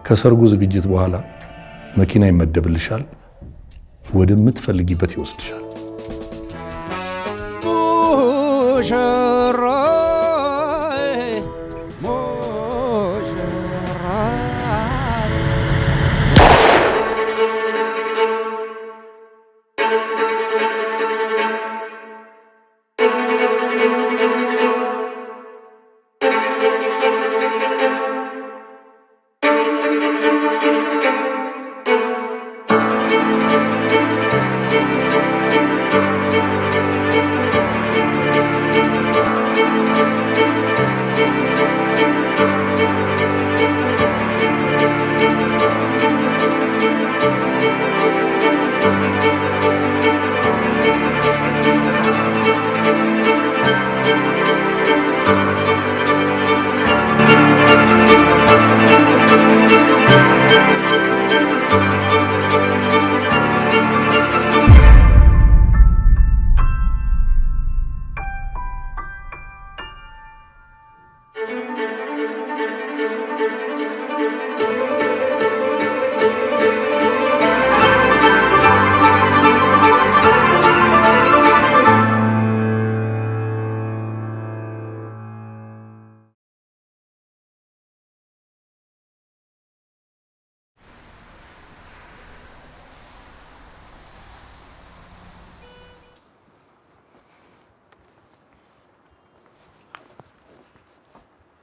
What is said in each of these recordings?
ከሰርጉ ዝግጅት በኋላ መኪና ይመደብልሻል፣ ወደምትፈልጊበት ይወስድሻል።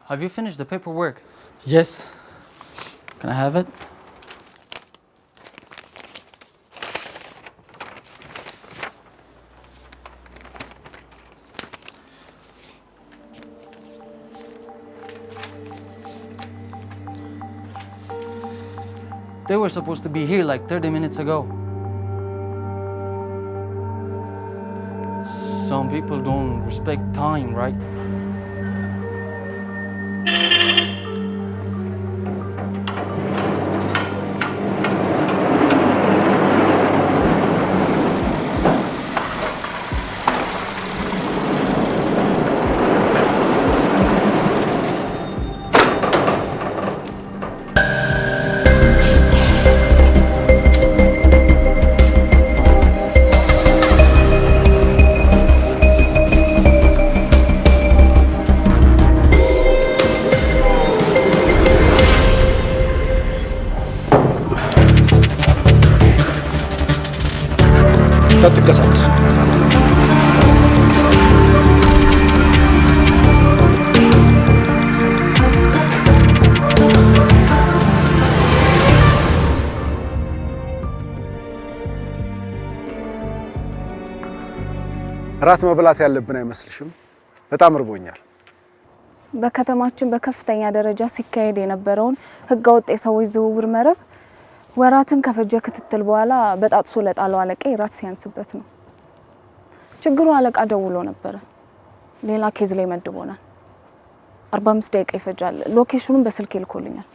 Have you finished the paperwork? Yes. Can I have it? They were supposed to be here like 30 minutes ago. Some people don't respect time, right? ትቀሳቀስ። ራት መብላት ያለብን አይመስልሽም? በጣም እርቦኛል። በከተማችን በከፍተኛ ደረጃ ሲካሄድ የነበረውን ህገወጥ የሰዎች ዝውውር መረብ ወራትን ከፈጀ ክትትል በኋላ በጣጥሶ ለጣለው አለቃ ራት ሲያንስበት ነው። ችግሩ አለቃ ደውሎ ነበር። ሌላ ኬዝ ላይ መድቦናል። 45 ደቂቃ ይፈጃል። ሎኬሽኑን በስልክ ይልኮልኛል።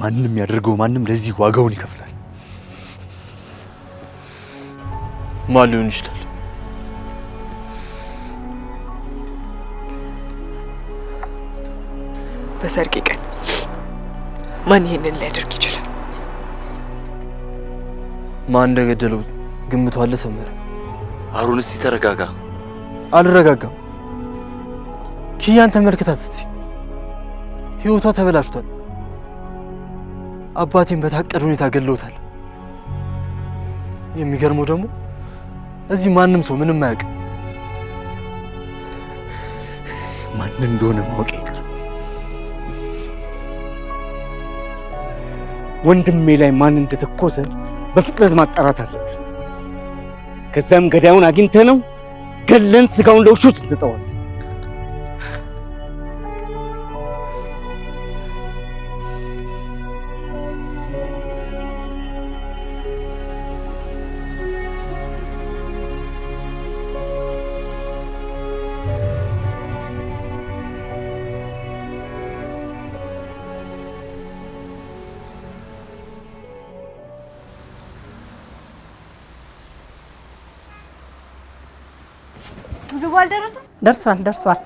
ማንንም ያደርገው ማንም ለዚህ ዋጋውን ይከፍላል። ማን ሊሆን ይችላል? በሰርግ ቀን ማን ይሄንን ሊያደርግ ይችላል? ማን እንደገደለው ግምቱ አለ ሰመረ? አሩን እስቲ ተረጋጋ። አልረጋጋም። ኪያን ተመልከታት እስቲ። ህይወቷ ተበላሽቷል። አባቴን በታቀደ ሁኔታ ገለውታል። የሚገርመው ደግሞ እዚህ ማንም ሰው ምንም አያውቅም። ማን እንደሆነ ማወቅ ይቅር። ወንድሜ ላይ ማን እንደተኮሰ በፍጥነት ማጣራት አለብን። ከዛም ገዳዩን አግኝተነው ገለን ስጋውን ለውሾች እንሰጠዋለን። ምግቡ አልደረሰም? ደርሷል።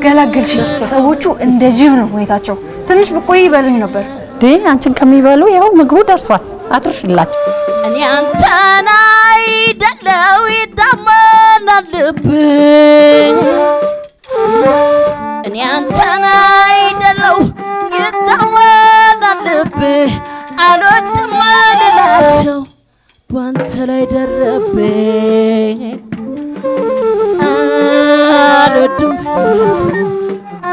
ገላገልሽ። ሰዎቹ እንደ ጅብ ነው ሁኔታቸው። ትንሽ ብቆይ ይበሉኝ ነበር። አንቺን ከሚበሉ ያው ምግቡ ደርሷል። አድርሽላችሁ። እኔ አንተን አይደለው ይታመናል ልብህ። እኔ አንተን አይደለው ይታመናል ልብህ። አልወድም ሌላ ሰው ባንተ ላይ ደረብኝ። አልወድም ሌላ ሰው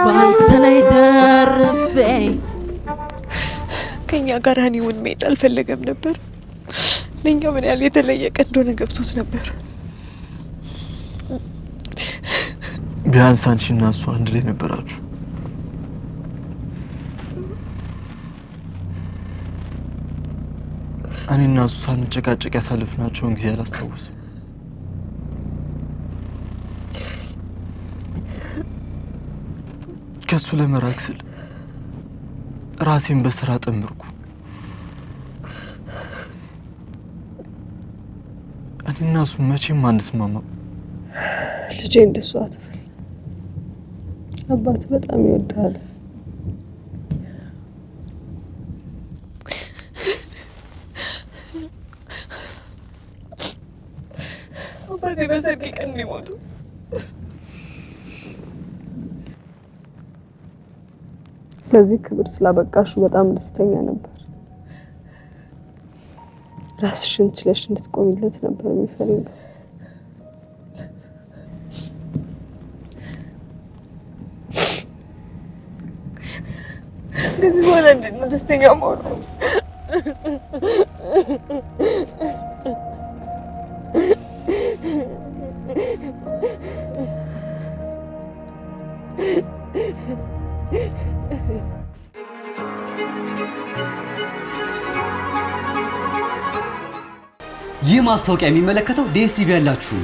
ባንተ ላይ ደረብኝ። ከኛ ጋር ሀኒውን መሄድ አልፈለገም ነበር። ለኛ ምን ያህል የተለየ ቀን እንደሆነ ገብቶት ነበር። ቢያንስ አንቺና እሱ አንድ ላይ ነበራችሁ። እኔና እሱ ሳንጨቃጨቅ ያሳልፍናቸውን ጊዜ አላስታውስም። ከሱ ለመራቅ ስል ራሴን በስራ ጠምርኩ። እኔና እሱ መቼም አንስማማም። ልጄ እንደሱ አትበል። አባት በጣም ይወዳል። አባቴ በሰርጌ ቀን ሊሞቱ ለዚህ ክብር ስላበቃሹ በጣም ደስተኛ ነበር። ራስሽን ችለሽ እንድትቆሚለት ነበር የሚፈልገው። ከዚህ በኋላ እንዴት ነው ደስተኛ መሆኑ? ይህ ማስታወቂያ የሚመለከተው ዲኤስቲቪ ያላችሁ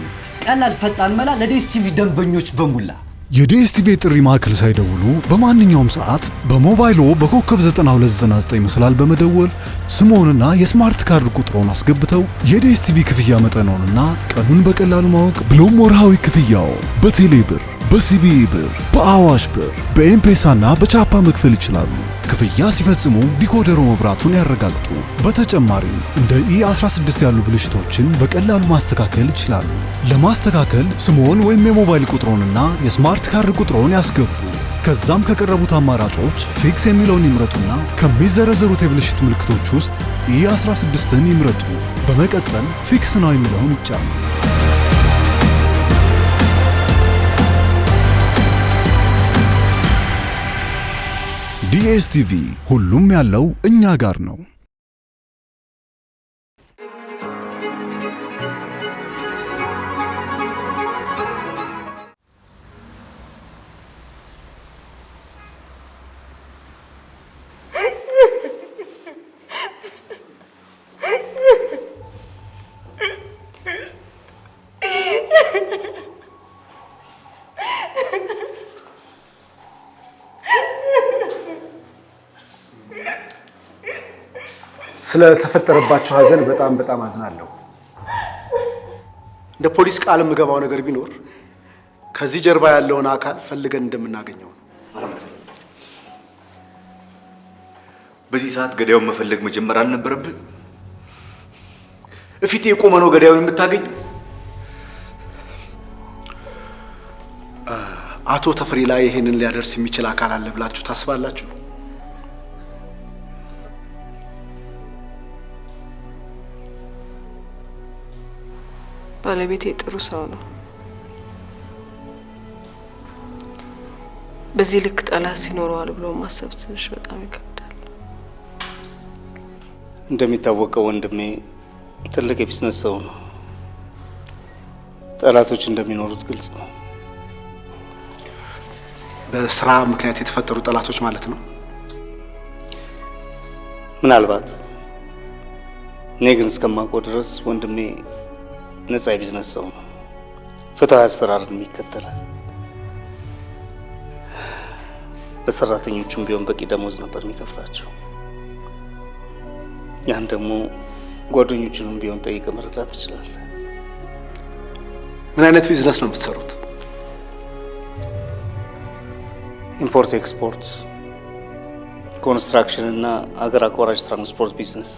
ቀላል ፈጣን መላ ለዲኤስቲቪ ደንበኞች በሙላ የዲኤስቲቪ ጥሪ ማዕከል ሳይደውሉ በማንኛውም ሰዓት በሞባይሎ በኮከብ 9299 መሰላል በመደወል ስሞንና የስማርት ካርድ ቁጥሮን አስገብተው የዲኤስቲቪ ክፍያ መጠኖንና ቀኑን በቀላሉ ማወቅ ብሎም ወርሃዊ ክፍያው በቴሌብር፣ በሲቢኢ ብር፣ በአዋሽ ብር፣ በኤምፔሳና በቻፓ መክፈል ይችላሉ። ክፍያ ሲፈጽሙ ዲኮደሩ መብራቱን ያረጋግጡ። በተጨማሪም እንደ E16 ያሉ ብልሽቶችን በቀላሉ ማስተካከል ይችላሉ። ለማስተካከል ስሞን ወይም የሞባይል ቁጥሮንና የስማርት ካርድ ቁጥሮን ያስገቡ። ከዛም ከቀረቡት አማራጮች ፊክስ የሚለውን ይምረጡና ከሚዘረዘሩት የብልሽት ምልክቶች ውስጥ E16ን ይምረጡ። በመቀጠል ፊክስ ነው የሚለውን ይጫኑ። ዲኤስቲቪ ሁሉም ያለው እኛ ጋር ነው። ስለተፈጠረባቸው ሀዘን በጣም አዝናለሁ። እንደ ፖሊስ ቃል የምገባው ነገር ቢኖር ከዚህ ጀርባ ያለውን አካል ፈልገን እንደምናገኘው ነው። በዚህ ሰዓት ገዳዩን መፈለግ መጀመር አልነበረብህ? እፊቴ የቆመ ነው ገዳዩን የምታገኝ? አቶ ተፈሪ ላይ ይሄንን ሊያደርስ የሚችል አካል አለ ብላችሁ ታስባላችሁ? ባለቤቴ ጥሩ ሰው ነው። በዚህ ልክ ጠላት ሲኖረዋል ብሎ ማሰብ ትንሽ በጣም ይከብዳል። እንደሚታወቀው ወንድሜ ትልቅ የቢዝነስ ሰው ነው። ጠላቶች እንደሚኖሩት ግልጽ ነው። በስራ ምክንያት የተፈጠሩ ጠላቶች ማለት ነው? ምናልባት። እኔ ግን እስከማውቀው ድረስ ወንድሜ ነፃ የቢዝነስ ሰው ነው። ፍትሃዊ አሰራርን የሚከተል ለሰራተኞቹም ቢሆን በቂ ደሞዝ ነበር የሚከፍላቸው። ያን ደግሞ ጓደኞቹንም ቢሆን ጠይቀ መረዳት ትችላለህ። ምን አይነት ቢዝነስ ነው የምትሰሩት? ኢምፖርት ኤክስፖርት፣ ኮንስትራክሽን እና አገር አቋራጭ ትራንስፖርት ቢዝነስ።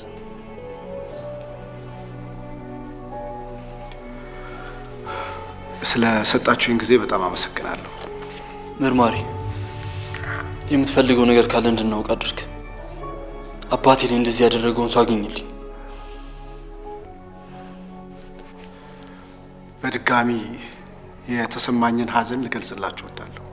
ስለ ሰጣችሁኝ ጊዜ በጣም አመሰግናለሁ። መርማሪ፣ የምትፈልገው ነገር ካለ እንድናውቅ አድርግ። አባቴ ላይ እንደዚህ ያደረገውን ሰው አገኝልኝ። በድጋሚ የተሰማኝን ሐዘን ልገልጽላችሁ እወዳለሁ።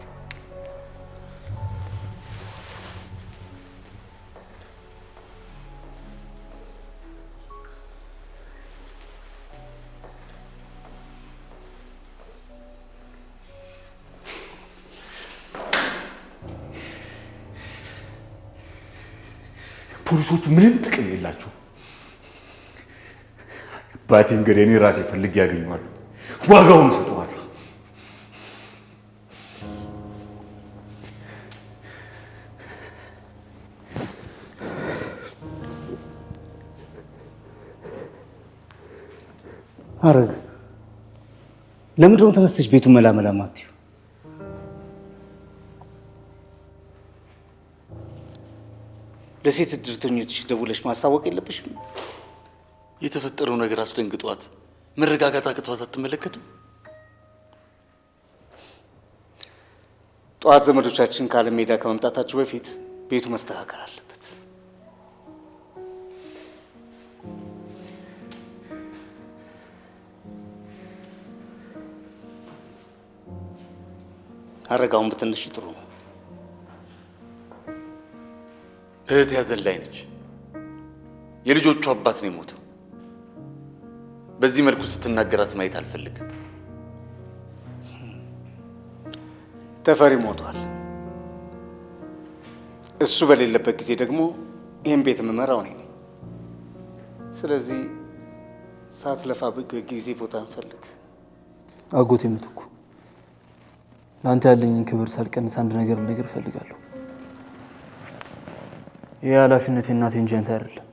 ፖሊሶቹ ምንም ጥቅም የላቸው። አባቴን እንግዲህ እኔ ራሴ ፈልጌ ያገኘዋለሁ፣ ዋጋውን እሰጠዋለሁ። አረግ ለምንድን ነው ተነስተሽ ቤቱን መላመላ ማትዩ? ለሴት እድርተኞች ደውለሽ ማስታወቅ የለብሽም? የተፈጠረው ነገር አስደንግጧት መረጋጋት አቅቷት አትመለከትም? ጠዋት ዘመዶቻችን ከዓለም ሜዳ ከመምጣታቸው በፊት ቤቱ መስተካከል አለበት። አረጋውን በትንሽ ጥሩ ነው። እህት ያዘን ላይ ነች። የልጆቹ አባት ነው የሞተው። በዚህ መልኩ ስትናገራት ማየት አልፈልግም። ተፈሪ ሞቷል። እሱ በሌለበት ጊዜ ደግሞ ይህን ቤት የምመራው እኔ ነኝ። ስለዚህ ሳትለፋ ጊዜ ቦታ እንፈልግ። አጎቴ ምትኩ፣ ለአንተ ያለኝን ክብር ሳልቀንስ አንድ ነገር ልነግርህ እፈልጋለሁ። ይህ ኃላፊነት የእናቴ እንጂ አንተ አይደለም።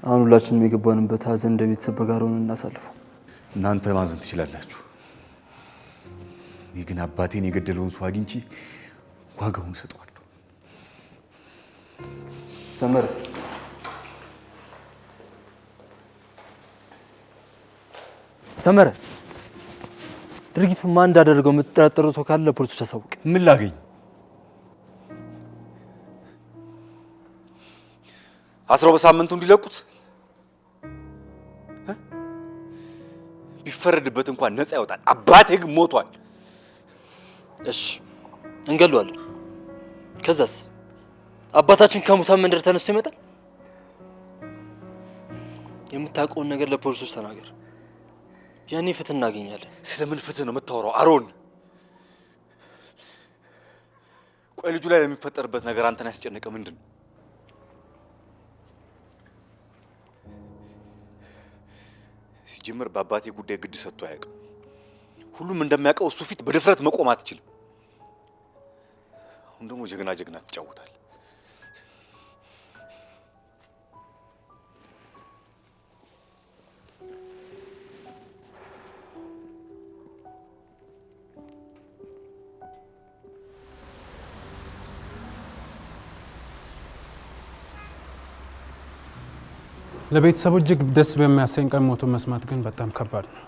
አሁን ሁላችንም የገባንበት ሀዘን እንደ ቤተሰብ በጋራ ሆነን እናሳልፈው። እናንተ ማዘን ትችላላችሁ። እኔ ግን አባቴን የገደለውን ሰው አግኝቼ ዋጋውን እሰጠዋለሁ። ሰመረ፣ ሰመረ፣ ድርጊቱን ማን እንዳደረገው የምትጠራጠረው ሰው ካለ ለፖሊሶች አሳውቅ። ምን ላገኝ? 10 በሳምንቱ እንዲለቁት ቢፈረድበት እንኳን ነፃ ያወጣል። አባቴ ግን ሞቷል። እሺ እንገለዋለን። ከዛስ አባታችን ከሙታን መንደር ተነስቶ ይመጣል። የምታውቀውን ነገር ለፖሊሶች ተናገር። ያኔ ፍትህ እናገኛለን። ስለምን ፍትህ ነው የምታወራው አሮን? ቆይ ልጁ ላይ ለሚፈጠርበት ነገር አንተን ያስጨነቀ ምንድን ነው? ሲጀምር በአባቴ ጉዳይ ግድ ሰጥቶ አያውቅም። ሁሉም እንደሚያውቀው እሱ ፊት በድፍረት መቆም አትችልም። አሁን ደግሞ ጀግና ጀግና ትጫወታል። ለቤተሰቡ እጅግ ደስ በሚያሰኝ ቀን ሞቱን መስማት ግን በጣም ከባድ ነው።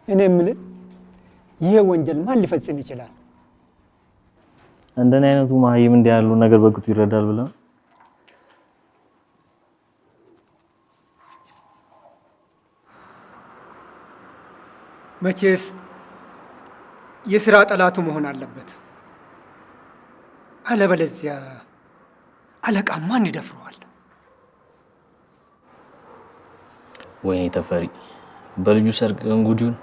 እኔ የምልህ ይሄ ወንጀል ማን ሊፈጽም ይችላል? እንደኔ አይነቱ ማህይም እንዲህ ያሉ ነገር በቅጡ ይረዳል ብለህ መቼስ የሥራ ጠላቱ መሆን አለበት። አለበለዚያ አለቃ ማን ይደፍረዋል? ወይኔ ተፈሪ በልጁ ሰርግ እንጉዲውን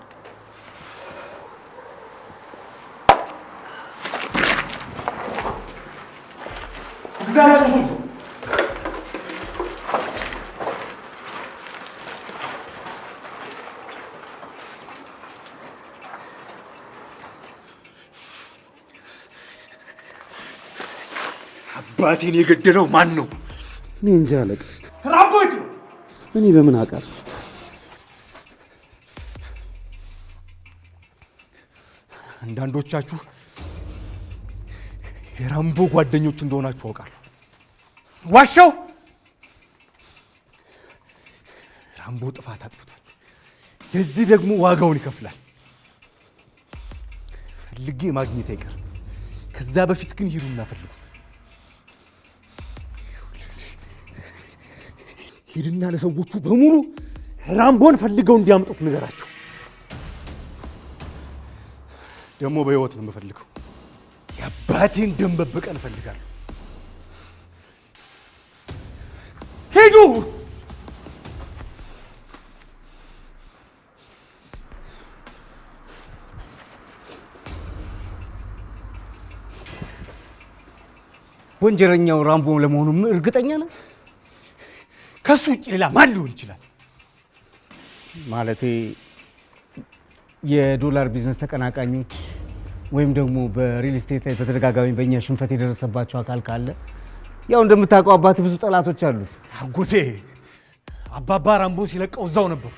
አባቴን የገደለው ማን ነው? እኔ እንጃ አለቃ። ራምቦት ነው። እኔ በምን አውቃለሁ? አንዳንዶቻችሁ የራምቦ ጓደኞች እንደሆናችሁ አውቃለሁ። ዋሻው ራምቦ ጥፋት አጥፍቷል። የዚህ ደግሞ ዋጋውን ይከፍላል። ፈልጌ ማግኘት አይቀርም። ከዛ በፊት ግን ሂዱና ፈልጉ። ሂድና ለሰዎቹ በሙሉ ራምቦን ፈልገው እንዲያምጡት ንገራቸው። ደግሞ በህይወት ነው የምፈልገው። የአባቴን ደም በበቀል እፈልጋለሁ። ሂዱ! ወንጀለኛው ራምቦ ለመሆኑ እርግጠኛ ነህ? ከሱ ውጭ ሌላ ማን ሊሆን ይችላል? ማለቴ የዶላር ቢዝነስ ተቀናቃኞች ወይም ደግሞ በሪል ስቴት ላይ በተደጋጋሚ በእኛ ሽንፈት የደረሰባቸው አካል ካለ፣ ያው እንደምታውቀው አባት ብዙ ጠላቶች አሉት። አጎቴ አባባ ራምቦ ሲለቀው እዛው ነበርኩ።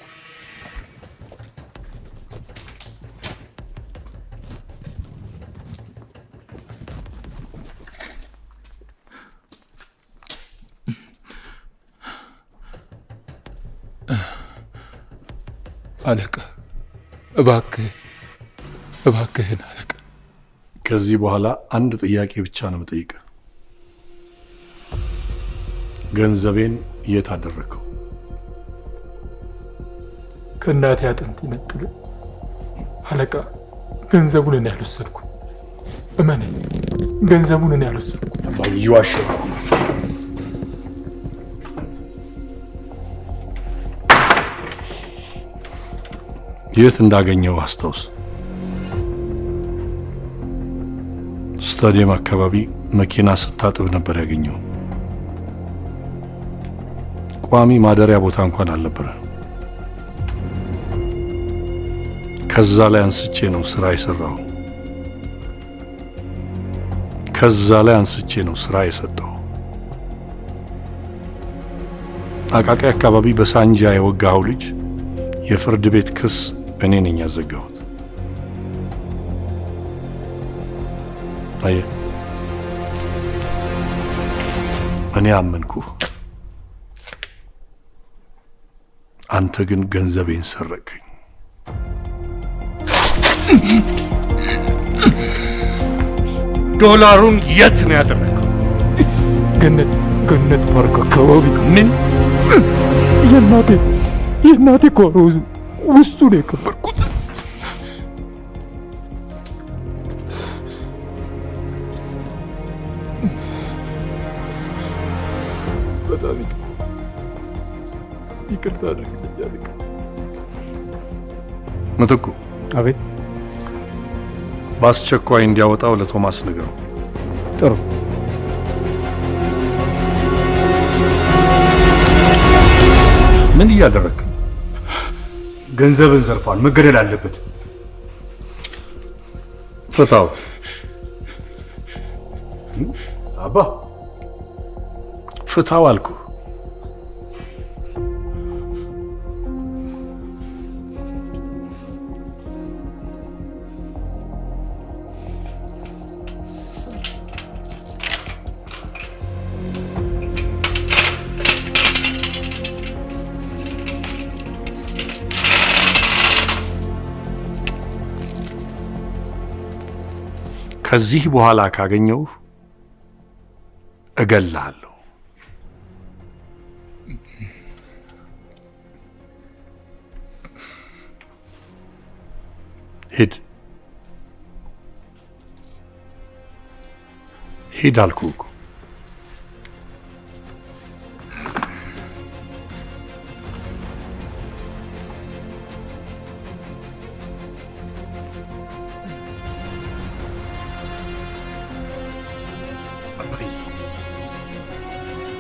አለቃ እባክህን አለቃ፣ ከዚህ በኋላ አንድ ጥያቄ ብቻ ነው የምጠይቀው። ገንዘቤን የት አደረከው? ከእናቴ አጥንት ይነጥል አለቃ። ገንዘቡን እኔ አልወሰድኩም። እመነኝ፣ ገንዘቡን እኔ አልወሰድኩም። ይዋሽ። የት እንዳገኘው አስታውስ። ስታዲየም አካባቢ መኪና ስታጥብ ነበር ያገኘው። ቋሚ ማደሪያ ቦታ እንኳን አልነበረ። ከዛ ላይ አንስቼ ነው ስራ የሰራው። ከዛ ላይ አንስቼ ነው ስራ የሰጠው። አቃቂ አካባቢ በሳንጃ የወጋው ልጅ የፍርድ ቤት ክስ እኔ ነኝ ያዘጋሁት። አየህ፣ እኔ አመንኩህ፣ አንተ ግን ገንዘቤን ሰረቀኝ። ዶላሩን የት ነው ያደረገው? ገነት ፓርክ አካባቢ። ምን? የእናቴ ጓሮ ውስጡ ነው የከበርኩት። በጣም ይቅርታ አድርግልኝ አለቃ። ምትኩ። አቤት። በአስቸኳይ እንዲያወጣው ለቶማስ ንገረው። ጥሩ። ምን እያደረግክ? ገንዘብን ዘርፏል፣ መገደል አለበት። ፍታው። አባ ፍታው አልኩ። ከዚህ በኋላ ካገኘው እገልሃለሁ። ሂድ ሂድ አልኩህ እኮ።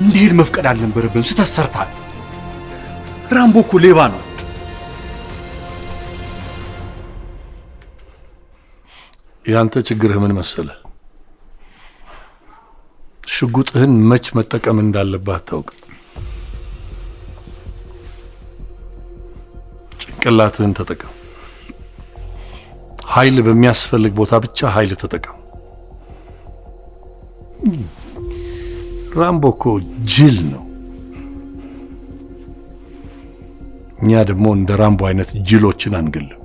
እንዲሄድ መፍቀድ አልነበረብህም። ስህተት ሰርተሃል። ራምቦ እኮ ሌባ ነው። ያንተ ችግርህ ምን መሰለህ? ሽጉጥህን መች መጠቀም እንዳለብህ አታውቅም። ጭንቅላትህን ተጠቀም። ኃይል በሚያስፈልግ ቦታ ብቻ ኃይል ተጠቀም። ራምቦ እኮ ጅል ነው። እኛ ደግሞ እንደ ራምቦ አይነት ጅሎችን አንገልም።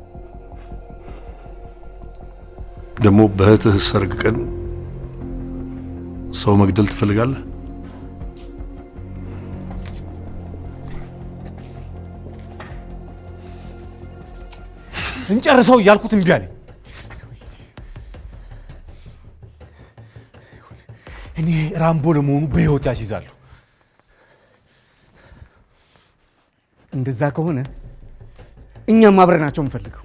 ደግሞ በእህትህ ሰርግ ቀን ሰው መግደል ትፈልጋለህ? እንጨርሰው እያልኩት እምቢ አለኝ። እኔ ራምቦ ለመሆኑ በህይወት ያስይዛለሁ። እንደዛ ከሆነ እኛም አብረናቸው እንፈልገው።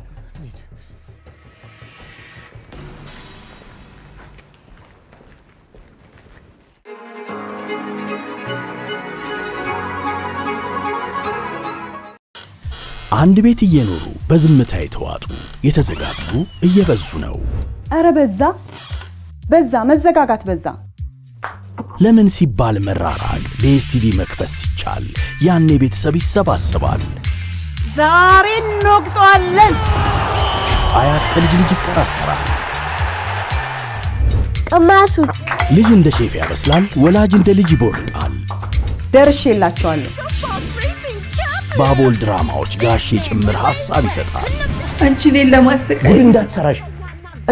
አንድ ቤት እየኖሩ በዝምታ የተዋጡ የተዘጋጉ እየበዙ ነው። አረ በዛ መዘጋጋት በዛ። ለምን ሲባል መራራቅ ዲኤስቲቪ መክፈት ሲቻል ያኔ ቤተሰብ ይሰባሰባል። ዛሬ እንወቅጠዋለን። አያት ከልጅ ልጅ ይከራከራል። ቀማሱ ልጅ እንደ ሼፍ ያበስላል፣ ወላጅ እንደ ልጅ ይቦርቃል። ደርሼላችኋለሁ። ባቦል ድራማዎች ጋሼ ጭምር ሐሳብ ይሰጣል። አንቺ እኔን ለማሰቃየት እንዳትሰራሽ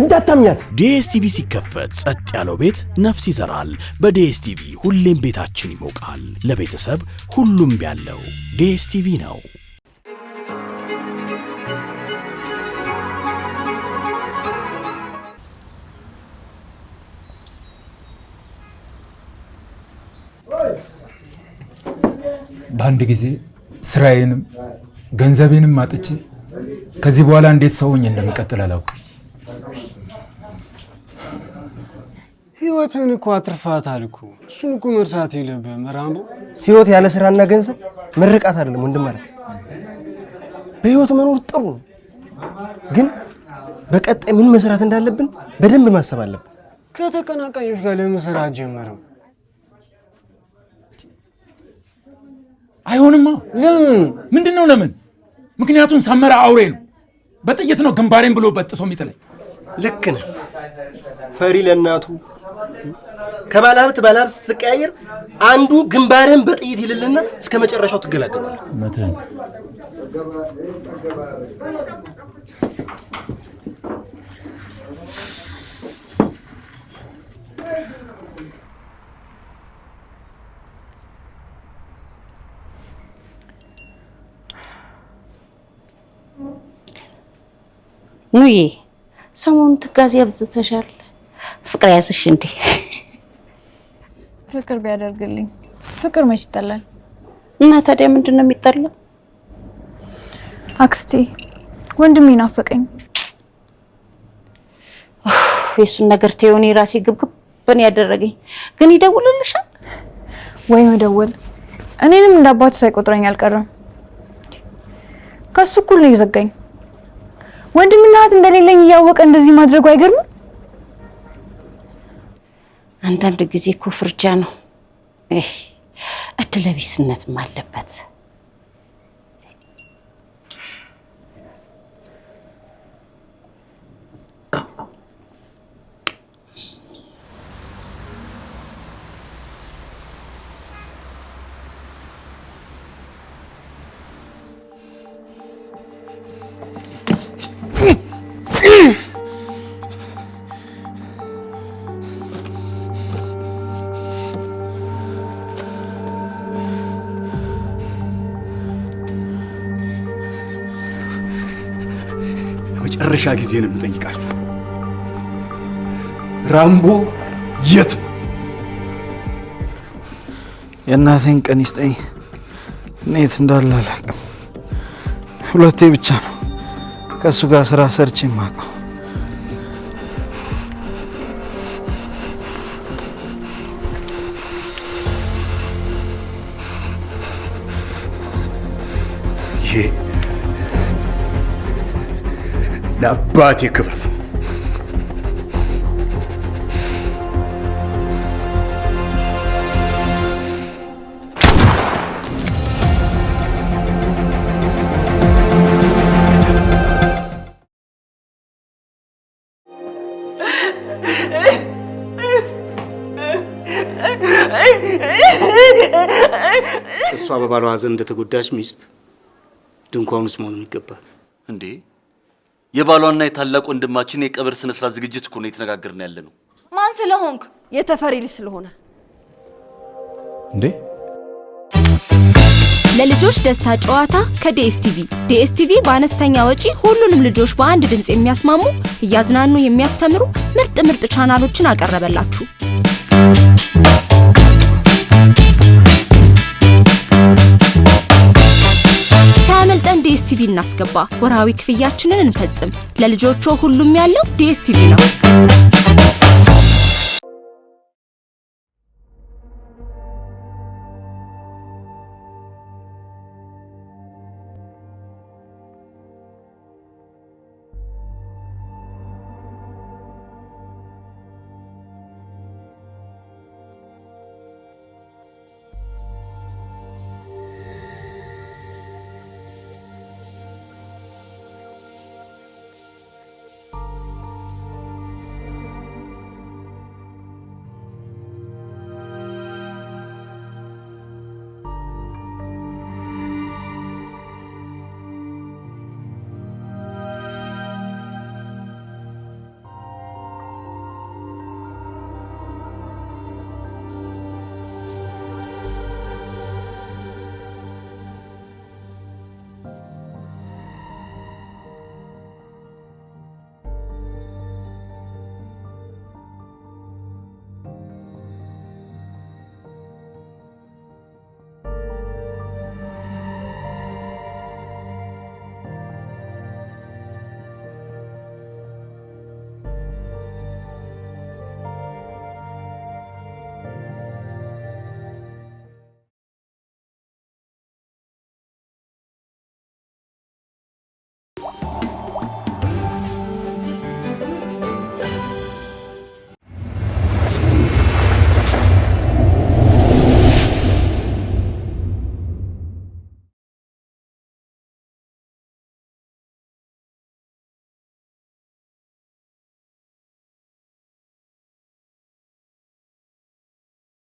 እንዳታምኛት። ዲኤስቲቪ ሲከፈት ጸጥ ያለው ቤት ነፍስ ይዘራል። በዲኤስቲቪ ሁሌም ቤታችን ይሞቃል። ለቤተሰብ ሁሉም ያለው ዲኤስቲቪ ነው። በአንድ ጊዜ ስራዬንም ገንዘቤንም አጥቼ ከዚህ በኋላ እንዴት ሰውኝ እንደምቀጥል አላውቅም። ህይወትን እኮ አትርፋታል እኮ። እሱን እኮ መርሳት የለብህም ራምቦ። ህይወት ያለ ስራና ገንዘብ ምርቃት አይደለም ወንድም ማለት። በህይወት መኖር ጥሩ ነው፣ ግን በቀጣይ ምን መስራት እንዳለብን በደንብ ማሰብ አለብን። ከተቀናቃኞች ጋር ለመስራት ጀመረው። አይሆንማ። ለምን? ምንድነው ለምን? ምክንያቱም ሰመራ አውሬ ነው። በጥይት ነው ግንባሬን ብሎ በጥሶ የሚጥለኝ። ልክ ነህ። ፈሪ ለእናቱ ከባለሀብት ባለሀብት ስትቀያየር አንዱ ግንባርህን በጥይት ይልልና እስከ መጨረሻው ትገላገላለህ። መተን ኑዬ ሰሞኑን ትጋዜ አብዝተሻል። ፍቅር ያዝሽ እንዴ? ፍቅር ቢያደርግልኝ ፍቅር መች ይጠላል? እና ታዲያ ምንድነው የሚጠላው? አክስቴ ወንድሜ ናፈቀኝ። የሱን ነገር ተይውኔ ራሴ ግብግብን ያደረገኝ። ግን ይደውልልሻል ወይ? መደወል እኔንም እንደ አባቱ ሳይቆጥረኝ አልቀረም። ከሱ እኩል ነው የዘጋኝ። ወንድምና እህት እንደሌለኝ እያወቀ እንደዚህ ማድረጉ አይገርምም? አንዳንድ ጊዜ እኮ ፍርጃ ነው። እድለቢስነትም አለበት። ለመጨረሻ ጊዜ ነው የምጠይቃችሁ። ራምቦ የት ነው? የእናቴን ቀን ይስጠኝ። እኔ የት እንዳለ አላውቅም። ሁለቴ ብቻ ነው ከእሱ ጋር ስራ ሰርቼ የማውቀው። ይሄ ለአባቴ ክብር ነው። እሷ በባሏ ሐዘን እንደተጎዳች ሚስት ድንኳን ውስጥ መሆን የሚገባት እንዴ? የባሏና የታላቅ ወንድማችን የቀብር ስነ ስርዓት ዝግጅት እኮ ነው የተነጋገርን ያለ ነው። ማን ስለሆንክ? የተፈሪ ልጅ ስለሆነ እንዴ? ለልጆች ደስታ ጨዋታ ከዲኤስቲቪ። ዲኤስቲቪ በአነስተኛ ወጪ ሁሉንም ልጆች በአንድ ድምጽ የሚያስማሙ እያዝናኑ የሚያስተምሩ ምርጥ ምርጥ ቻናሎችን አቀረበላችሁ። ሳያመልጠን ዲኤስቲቪ እናስገባ፣ ወርሃዊ ክፍያችንን እንፈጽም። ለልጆቹ ሁሉም ያለው ዲኤስቲቪ ነው።